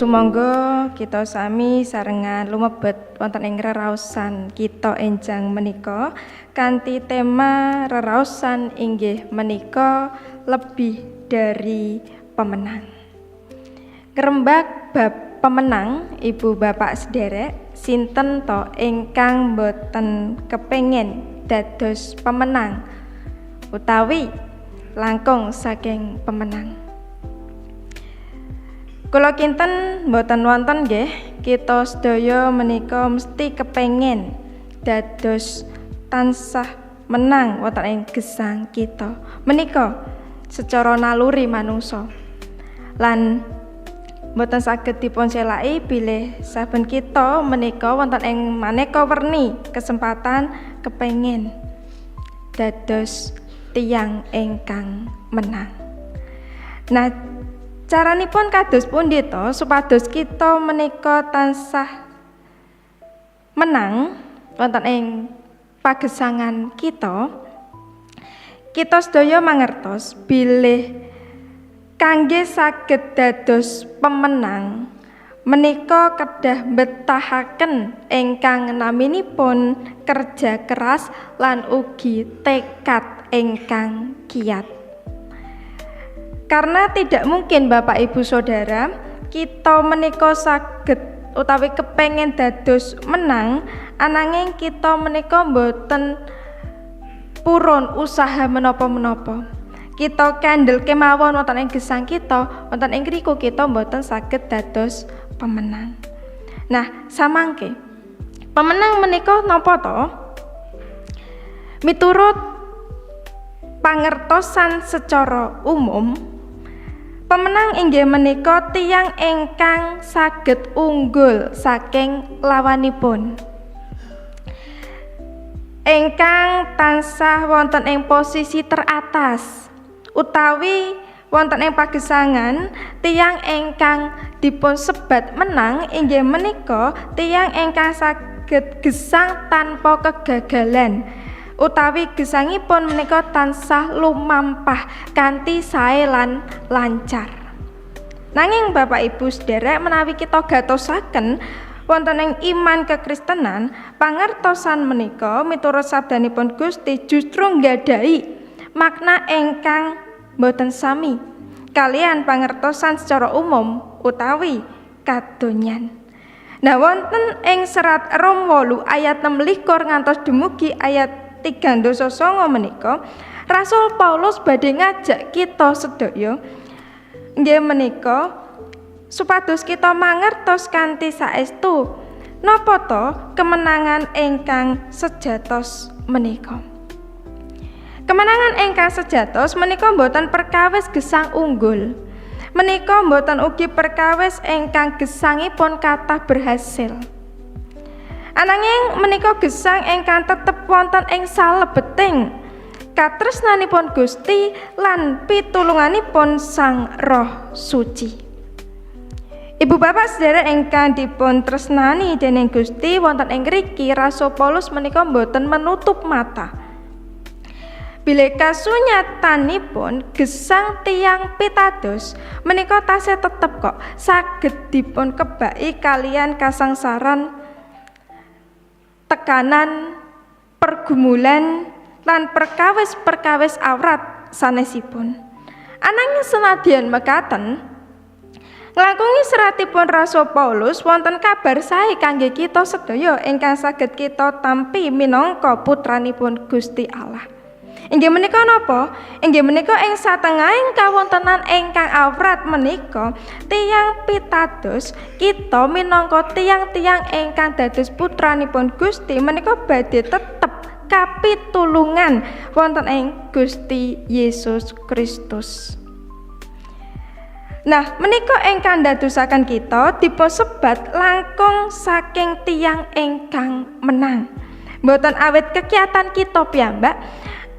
sumangga kita sami sarengan lumebet wonten ing reraosan kita enjang menika kanthi tema reraosan inggih menika lebih dari pemenang. Ngrembak bab pemenang, Ibu Bapak sederek, sinten to ingkang boten kepengin dados pemenang utawi langkung saking pemenang. Kula kinten mboten wonten nggih, kita sedaya menika mesti kepengin dados tansah menang wonten ing gesang kita. Menika secara naluri manungsa. Lan mboten saged dipun selaki bilih saben kita menika wonten ing maneka werni kesempatan kepengin dados tiyang ingkang menang. Nah, caranipun kados pundi to supados kita menika tansah menang wonten ing pagesangan kita? Kita sedaya mangertos bilih kangge saged dados pemenang menika kedah betahaken ingkang naminipun kerja keras lan ugi tekad ingkang kiat. Karena tidak mungkin Bapak Ibu Saudara kita menika saged utawi kepengin dados menang ananging kita menika mboten purun usaha menapa-menapa. Kita kandel kemawon wonten ing gesang kita, wonten ing ngriku kita mboten saged dados pemenang. Nah, samangke pemenang menika napa to? Miturut pangertosan secara umum, pemenang inggih menika tiyang ingkang saged unggul saking lawanipun, ingkang tansah wonten ing posisi teratas, utawi wonten ing pagesangan tiyang ingkang dipun sebat menang inggih menika tiyang ingkang saged gesang tanpa kegagalan, utawi gesangipun menika tansah lumampah kanthi sae lan lancar. Nanging Bapak Ibu sederek menawi kita gatosaken wonten ing iman kekristenan, pangertosan menika miturut sabdanipun Gusti justru nggadahi makna ingkang boten sami kalian pangertosan secara umum utawi kadonyan. Nah, wonten ing serat Rom 8 ayat 16 ngantos dumugi ayat 3:9 menika Rasul Paulus badhe ngajak kita sedaya nggih menika supados kita mangertos kanthi saestu napa to kemenangan ingkang sejatos menika. Kemenangan ingkang sejatos menika boten perkawis gesang unggul. Menika boten ugi perkawis ingkang gesangipun kathah berhasil. Ananging menika gesang ingkang tetep wonten ing salebeting katresnanipun Gusti lan pitulunganipun Sang Roh Suci. Ibu Bapak sedherek ingkang dipun tresnani dening Gusti, wonten ing ngriki Rasul Paulus menika boten menutup mata bilih kasunyatanipun gesang tiyang pitados menika tasih tetep kok saged dipun kebaki kalian kasangsaran, tekanan, pergumulan lan perkawis-perkawis awrat sanesipun. Ananging senadyan mekaten, nglangkungi seratipun Rasul Paulus wonten kabar sae kangge kita sedaya ingkang saged kita tampi minangka putranipun Gusti Allah. Inggih menika napa? Inggih menika ing satengahing kawontenan ingkang awrat menika tiyang pitados kita minangka tiyang-tiyang ingkang dados putranipun Gusti menika badhe tetep kapitulungan wonten ing Gusti Yesus Kristus. Nah, menika ingkang ndadosaken kita dipunsebat langkung saking tiyang ingkang menang. Mboten awit kekiatan kita piyambak,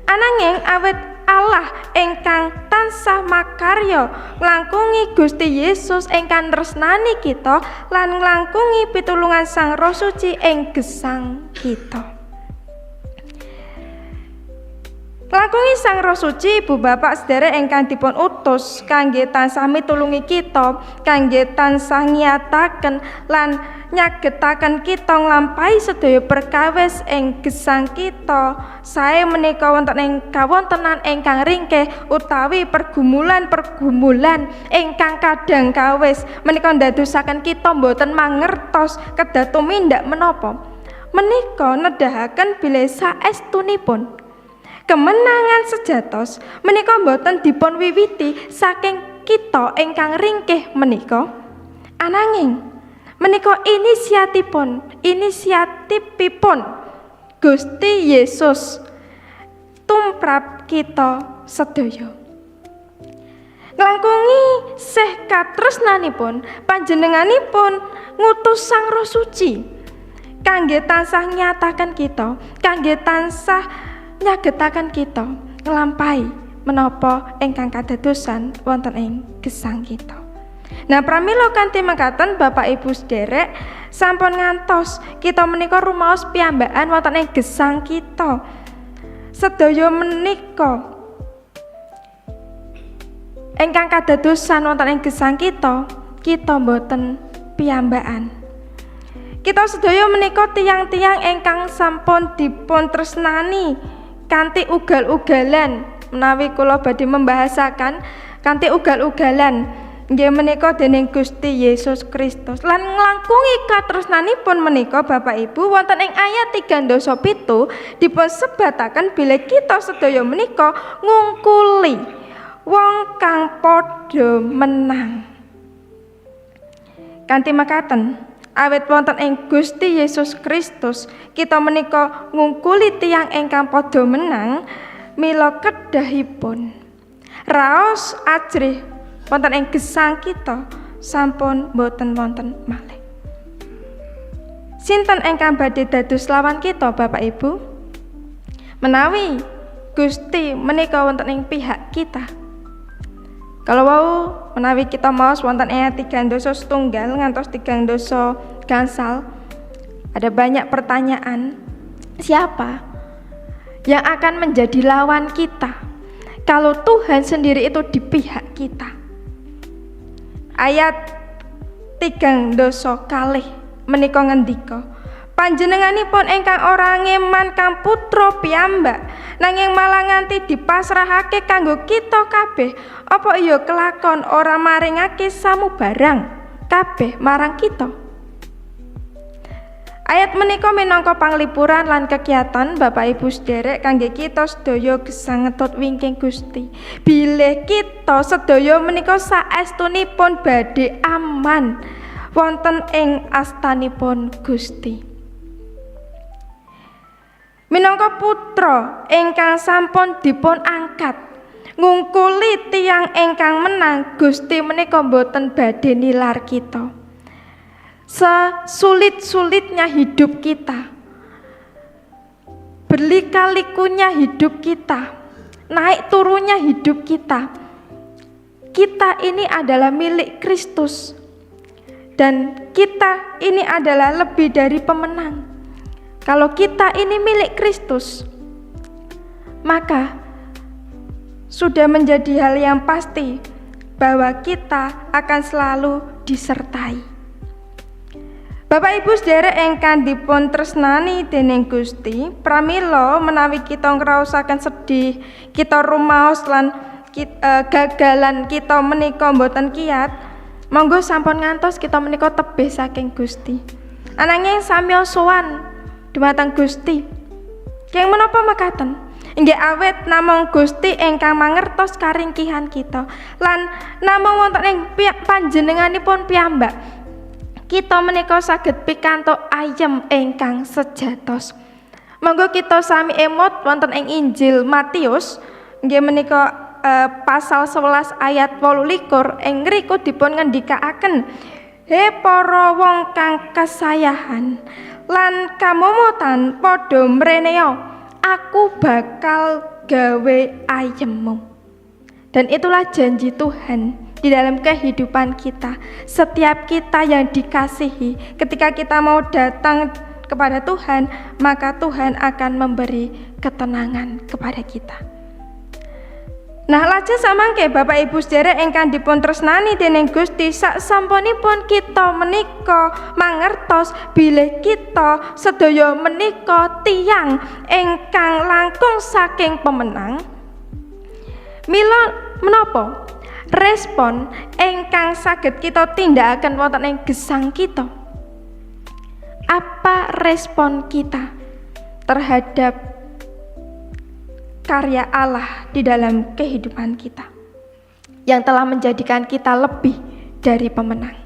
ananging awit Allah ingkang tansah makarya nglangkungi Gusti Yesus ingkang tresnani kita lan nglangkungi pitulungan Sang Roh Suci ing gesang kita. Nglakongi Sang Roh Suci Ibu Bapak sedherek ingkang dipun utus kangge tansah mitulungi kita, kangge tansah ngiyataken lan nyagetaken kita nglampahi sedaya perkawis ing gesang kita. Sae menika wonten ing kawontenan ingkang ringkih utawi pergumulan-pergumulan ingkang kadang kawis menika ndadosaken kita boten mangertos kedah tumindak menapa. Menika nedahaken bilih saestunipun kemenangan sejatos menika boten dipun wiwiti saking kita ingkang ringkih menika, ananging menika inisiatifipun Gusti Yesus tumrap kita sedaya. Nglangkungi sih katresnanipun panjenenganipun ngutus Sang Roh Suci kangge tansah nyataken kita, kangge tansah nyagetaken kita nglampahi menapa ingkang kadadosan wonten ing gesang kita. Nah, pramila kanthi mekaten Bapak Ibu sedherek sampun ngantos kita menika rumaos piyambakan wonten ing gesang kita. Sedaya menika ingkang kadadosan wonten ing gesang kita boten piyambakan. Kita sedaya menika tiyang-tiyang ingkang sampun dipun tresnani kanthi ugal-ugalan, menawi kula badhe membahasaken kanthi ugal-ugalan nggih menika dening Gusti Yesus Kristus. Lan nglangkungi katresnanipun menika Bapak Ibu wonten ing ayat 37 dipun sebataken bilih kita sedaya menika ngungkuli wong kang padha menang. Kanthi mekaten, awit wonten ing Gusti Yesus Kristus kita menika ngungkuli tiyang ingkang padha menang, mila kedahipun raos ajrih wonten ing gesang kita sampun boten wonten malih. Sinten ingkang badhe dados lawan kita Bapak Ibu? Menawi Gusti menika wonten ing pihak kita, kalau wau menawi kita maos wonten ayat 3:1 ngantos 3:2 gangsal, ada banyak pertanyaan. Siapa yang akan menjadi lawan kita kalau Tuhan sendiri itu di pihak kita? Ayat 3:2 kalih menika ngendika, panjenenganipun ingkang ora ngeman kang putra piyambak, nanging malah nganti dipasrahake kanggo kita kabeh, apa iya kelakon ora maringake samubarang kabeh marang kita. Ayat menika minangka panglipuran lan kegiatan Bapak Ibu sedherek kangge kita sedaya gesang ngetut wingking Gusti. Bilih kita sedaya menika saestunipun badhe aman wonten ing astanipun Gusti. Minangka putra ingkang sampun dipun angkat ngungkuli tiyang ingkang menang, Gusti menika boten badhe nilar kita. Sesulit-sulitnya hidup kita, berlika-likunya hidup kita, naik turunnya hidup kita, kita ini adalah milik Kristus dan kita ini adalah lebih dari pemenang. Kalau kita ini milik Kristus, maka sudah menjadi hal yang pasti bahwa kita akan selalu disertai. Bapak Ibu sedherek ingkang dipun tresnani dening Gusti, pramila menawi kita ngraosaken sedih, kita rumaos lan gagalan kita menika mboten kiyat, monggo sampun ngantos kita menika tebih saking Gusti. Ananging sami sowan dumateng Gusti. Keng menapa makaten? Inggih awet namung Gusti ingkang mangertos karingkihan kita lan namung wonten ing panjenenganipun piyambak kita menika saged pikantuk ayem ingkang sejatos. Monggo kita sami emot wonten ing Injil Matius nggih menika pasal 11 ayat 28 ing ngriku dipun ngendikaaken, "He para wong kang kesayahan lan kamomotan padha mreneo, aku bakal gawe ayemmu." Dan itulah janji Tuhan di dalam kehidupan kita. Setiap kita yang dikasihi, ketika kita mau datang kepada Tuhan, maka Tuhan akan memberi ketenangan kepada kita. Nah, lajeng samangke Bapak Ibu sedherek ingkang dipun tresnani dening Gusti, sasampunipun kita menika mangertos bilih kita sedaya menika tiyang ingkang langkung saking pemenang. Mila menapa respon ingkang saged kita tindakaken wonten ing gesang kita? Apa respon kita terhadap karya Allah di dalam kehidupan kita yang telah menjadikan kita lebih dari pemenang?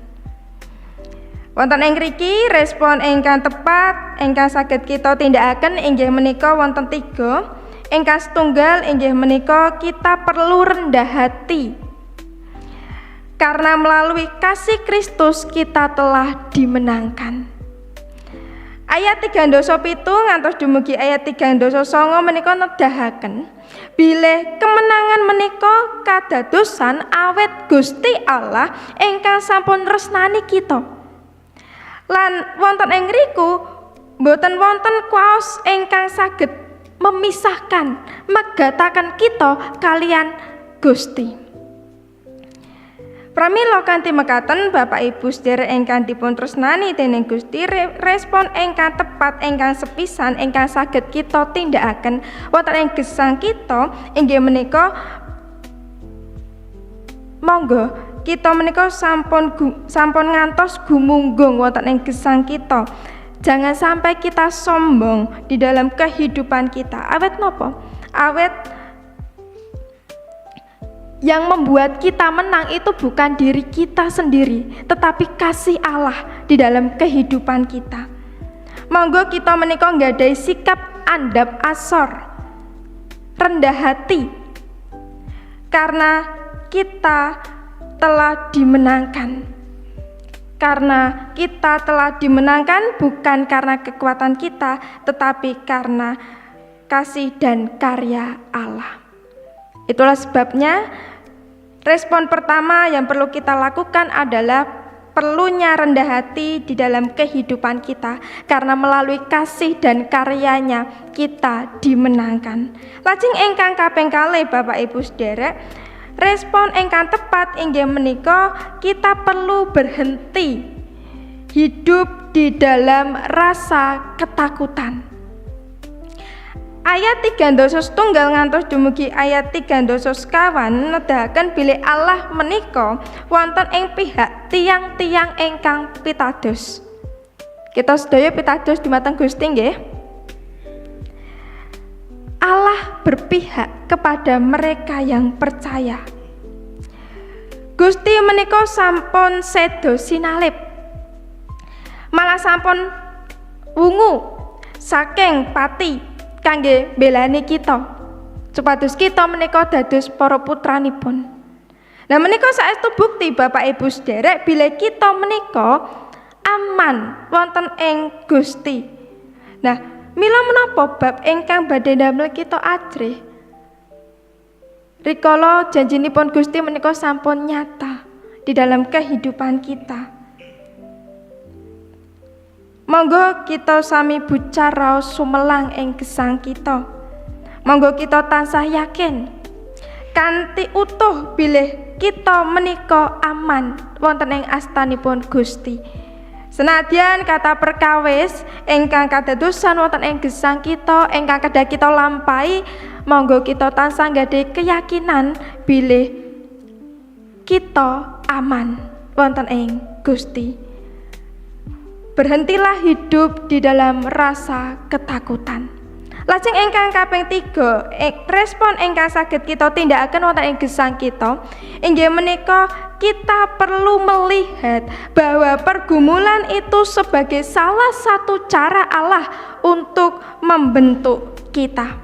Wonten ing mriki respon ingkang tepat ingkang saged kita tindakaken inggih menika wonten 3. Ingkang setunggal inggih menika kita perlu rendah hati. Karena melalui kasih Kristus kita telah dimenangkan. Ayat 3:7 ngantos dumugi ayat 3:9 menika nedahaken bilih kemenangan menika kadadosan awet Gusti Allah ingkang sampun resnani kita. Lan wonten ing ngriku boten wonten kuwaos ingkang saged memisahkan megataken kita kalian Gusti. Pramila kanthi mekaten Bapak Ibu sedherek ingkang dipun tresnani dening Gusti, respon ingkang tepat ingkang sepisan ingkang saged kita tindakaken wonten ing gesang kita inggih menika monggo kita menika sampun ngantos gumunggung wonten ing gesang kita. Jangan sampai kita sombong di dalam kehidupan kita. Awet napa? Awet yang membuat kita menang itu bukan diri kita sendiri, tetapi kasih Allah di dalam kehidupan kita. Monggo kita menika nggadhahi sikap andhap asor, rendah hati, karena kita telah dimenangkan. Karena kita telah dimenangkan bukan karena kekuatan kita, tetapi karena kasih dan karya Allah. Itulah sebabnya respon pertama yang perlu kita lakukan adalah perlunya rendah hati di dalam kehidupan kita, karena melalui kasih dan karyanya kita dimenangkan. Lajeng ingkang kaping kalih Bapak Ibu sedherek, respon ingkang tepat inggih menika kita perlu berhenti hidup di dalam rasa ketakutan. Ayat 3:1 ngantos dumugi ayat 3:2 nedahaken bilih Allah menika wonten ing pihak tiang-tiang ingkang pitados. Kita sedaya pitados dumateng Gusti nggih. Allah berpihak kepada mereka yang percaya. Gusti menika sampun sedo sinalip. Malah sampun wungu saking pati kangge belani kita supados kita menika dados para putranipun. Nah menika saestu bukti Bapak Ibu sedherek bilih kita menika aman wonten ing Gusti. Nah, mila menapa bab ingkang badhe damel kita ajrih? Rikala janjinipun Gusti menika sampun nyata di dalam kehidupan kita. Monggo kita sami bucara sumelang ing gesang kita. Monggo kita tansah yakin kanthi utuh bilih kita menika aman wonten ing astanipun Gusti. Senadyan kata perkawis ingkang kadadosan wonten ing gesang kita ingkang kedah kita lampahi, monggo kita tansah nggadahi keyakinan bilih kita aman wonten ing Gusti. Berhentilah hidup di dalam rasa ketakutan. Lajeng ingkang kaping 3, respon ingkang saged kita tindakaken wonten ing gesang kita inggih menika kita perlu melihat bahwa pergumulan itu sebagai salah satu cara Allah untuk membentuk kita.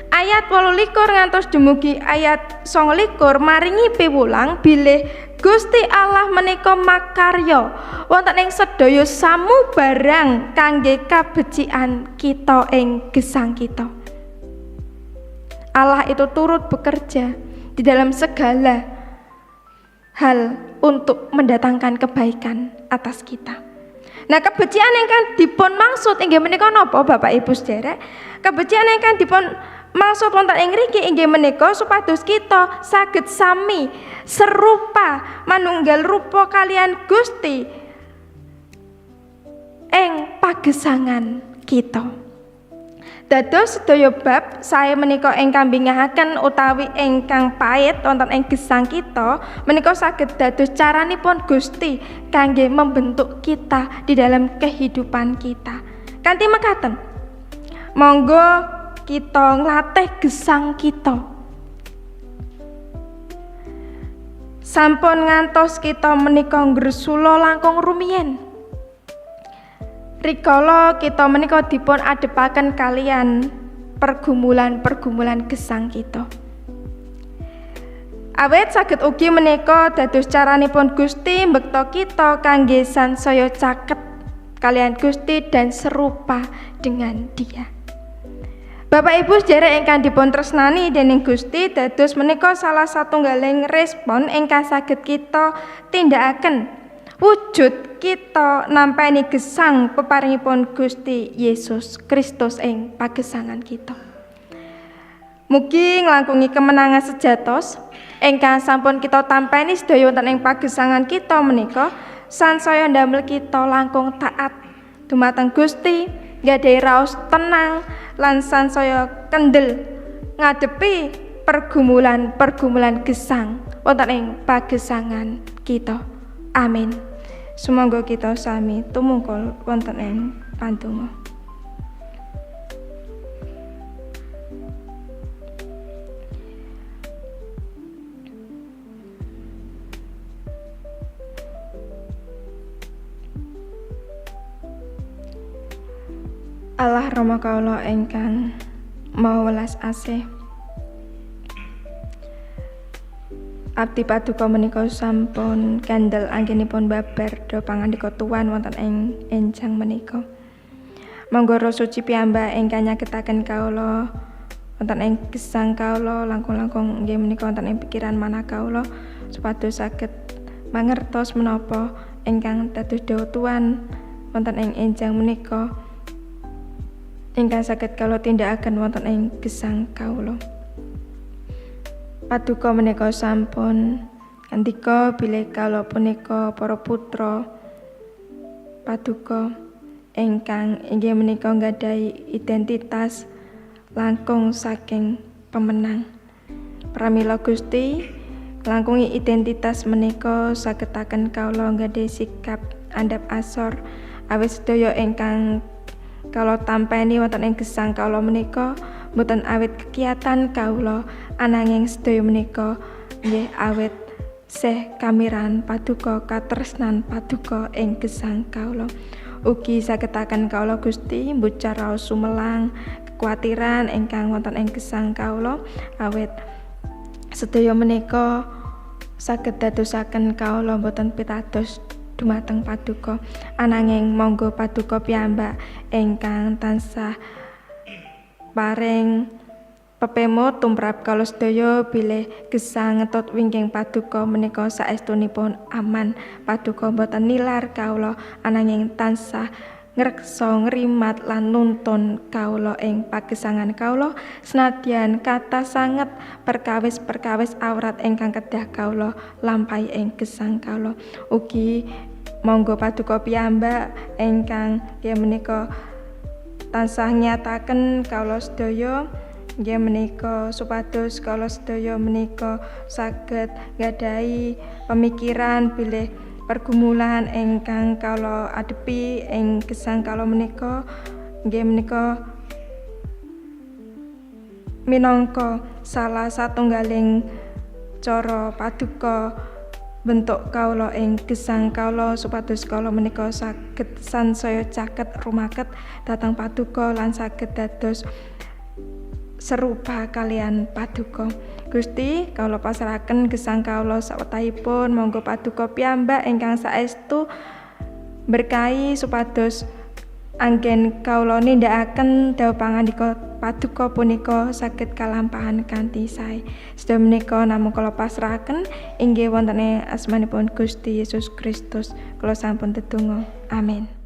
Ayat 28 ngantos dumugi ayat 29 maringi piwulang bilih Gusti Allah menika makarya wonten ing sedaya samubarang kangge kabecikan kita ing gesang kita. Allah itu turut bekerja di dalam segala hal untuk mendatangkan kebaikan atas kita. Nah, kebecikan ingkang dipun maksud inggih menika napa Bapak Ibu sedherek? Kebecikan ingkang dipun Maksud wonten ing ngriki inggih menika supados kita saged sami serupa manunggal rupa kalian Gusti ing pagesangan kita. Dados sedaya bab saya menika ingkang bingahaken utawi ingkang pait wonten ing gesang kita menika saged dados caranipun Gusti kangge membentuk kita di dalam kehidupan kita. Kanthi mekaten, monggo kita nglatih gesang kita. Sampun ngantos kita menika ngresula langkung rumiyin. Rikala kita menika dipun adepaken kalian pergumulan-pergumulan gesang kita. Awit saged ugi menika dados caranipun Gusti mbekta kita kangge sansaya caket kalian Gusti dan serupa dengan Dia. Bapak Ibu sedherek ingkang dipun tresnani dening Gusti, dados menika salah satunggaling respon ingkang saged kita tindakaken wujud kita nampani gesang peparingipun Gusti Yesus Kristus ing pagesangan kita. Mugi nglangkungi kemenangan sejatos ingkang sampun kita tampani sedaya wonten ing pagesangan kita menika sansaya ndamel kita langkung taat dumateng Gusti, nggadahi raos tenang lan sansaya kendel ngadepi pergumulan-pergumulan gesang wonten ing pagesangan kita. Amin. Sumangga kita sami tumungkul wonten ing pandonga. Allah Rama kaula ingkang maha welas asih, abdi paduka menika sampun kandel anggenipun babar do pangandika tuan wonten ing enjang menika. Monggo Roh Suci piyambak ingkang nyagetaken kaula wonten ing gesang kaula langkung-langkung nggih menika wonten ing pikiran manah kaula supados saged mangertos menapa ingkang dados dawuh tuan wonten ing enjang menika ingkang saged kaula tindakaken wonten ing gesang kaula. Paduka menika sampun andika bilih kala punika para putra paduka ingkang inggih menika nggadahi identitas langkung saking pemenang. Pramila Gusti langkungi identitas menika sagetaken kala nggadahi sikap andhap asor awit sedaya ingkang kala tampani wonten ing gesang kala menika mboten awit kegiatan kaula ananging sedaya menika nggih awit seh kamiran paduka katresnan paduka ing gesang kaula. Ugi sagetaken kaula Gusti mbucar raos sumelang kekuatiran ingkang wonten ing gesang kaula awit sedaya menika saged dadosaken kaula mboten pitados dumateng paduka ananging monggo paduka piyambak ingkang tansah paring pepemut tumrap kala sedaya bilih gesang ngetut wingking paduka menika saestunipun aman. Paduka boten nilar kaula ananging tansah ngreksa ngrimat lan nuntun kaula ing pagesangan kaula senadyan kathah sanget perkawis-perkawis awrat ingkang kedah kaula lampahi ing gesang kaula. Ugi monggo paduka piyambak ingkang nggih menika tansah nyataken kaula sedaya nggih menika supados kaula sedaya menika saged nggadahi pemikiran bilih pergumulan ingkang kaula adepi ing gesang kaula menika nggih menika minangka salah satunggaling cara paduka bentuk kaula ing gesang kaula supados kaula menika saged sansaya caket rumaket dhateng paduka lan saged dados serupa kalian paduka. Gusti kaula pasrahaken gesang kaula sawetahipun monggo paduka piyambak ingkang saestu berkahi supados anggen kaula nindakaken dawuh pangandika paduka punika saged kalampahan kanthi sae. Sedaya menika namung kula pasrahaken inggih wonten ing asmanipun Gusti Yesus Kristus kula sampun tetunggal. Amin.